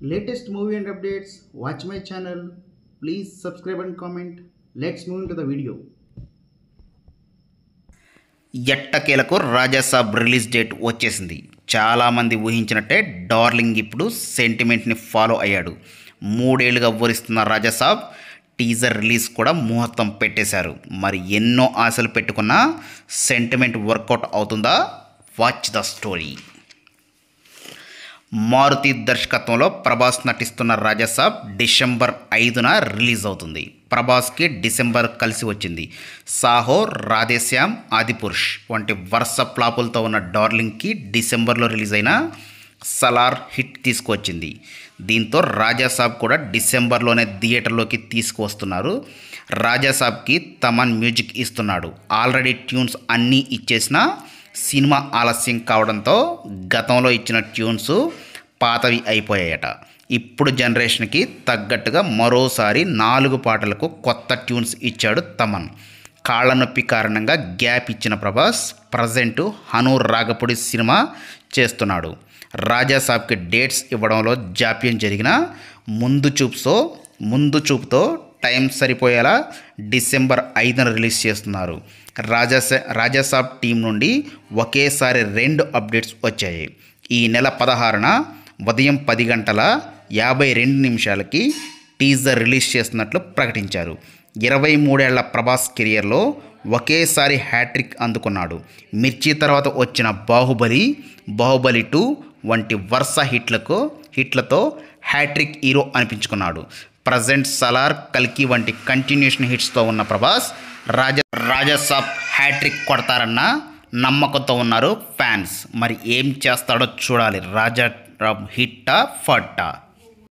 Latest movie and updates, watch my channel. Please subscribe and comment. Let's move into the video. ఎట్టకేలకు Raja Saab release date వచ్చేసింది. చాలామంది ఊహించినట్టే darling ఇప్పుడు సెంటిమెంట్ని follow అయ్యాడు. 3 ఏళ్లుగా ఊరిస్తున్న Raja Saab teaser release కూడా ముహూర్తం పెట్టేశారు. మరి ఎన్నో ఆశలు పెట్టుకున్న సెంటిమెంట్ వర్కౌట్ అవుతుందా? Watch the story. మారుతి దర్శకత్వంలో ప్రభాస్ నటిస్తున్న రాజాసాబ్ డిసెంబర్ 5న రిలీజ్ అవుతుంది. ప్రభాస్కి డిసెంబర్ కలిసి వచ్చింది. సాహో, రాధేశ్యామ్, ఆదిపురుష్ వంటి వరుస ఫ్లాపులతో ఉన్న డార్లింగ్కి డిసెంబర్లో రిలీజ్ అయిన సలార్ హిట్ తీసుకువచ్చింది. దీంతో రాజాసాబ్ కూడా డిసెంబర్లోనే థియేటర్లోకి తీసుకువస్తున్నారు. రాజాసాబ్కి తమన్ మ్యూజిక్ ఇస్తున్నాడు. ఆల్రెడీ ట్యూన్స్ అన్నీ ఇచ్చేసిన సినిమా ఆలస్యం కావడంతో గతంలో ఇచ్చిన ట్యూన్స్ పాతవి అయిపోయాయట. ఇప్పుడు జనరేషన్కి తగ్గట్టుగా మరోసారి 4 పాటలకు కొత్త ట్యూన్స్ ఇచ్చాడు తమన్. కాళ్ళ నొప్పి కారణంగా గ్యాప్ ఇచ్చిన ప్రభాస్ ప్రజెంటు హను రాగపుడి సినిమా చేస్తున్నాడు. రాజాసాబ్కి డేట్స్ ఇవ్వడంలో జాప్యం జరిగిన ముందు చూపుతో టైం సరిపోయేలా డిసెంబర్ 5న రిలీజ్ చేస్తున్నారు. రాజాసాబ్ టీం నుండి ఒకేసారి 2 అప్డేట్స్ వచ్చాయి. ఈ నెల 16న ఉదయం 10:52 టీజర్ రిలీజ్ చేస్తున్నట్లు ప్రకటించారు. 23 ఏళ్ల ప్రభాస్ కెరియర్లో ఒకేసారి హ్యాట్రిక్ అందుకున్నాడు. మిర్చి తర్వాత వచ్చిన బాహుబలి 2 వంటి వరుస హిట్లతో హ్యాట్రిక్ హీరో అనిపించుకున్నాడు. ప్రజెంట్ సలార్, కల్కి వంటి కంటిన్యూషన్ హిట్స్తో ఉన్న ప్రభాస్ రాజాసాబ్ హ్యాట్రిక్ కొడతారన్న నమ్మకంతో ఉన్నారు ఫ్యాన్స్. మరి ఏం చేస్తాడో చూడాలి. రాజా హిట్టా ఫట్టా?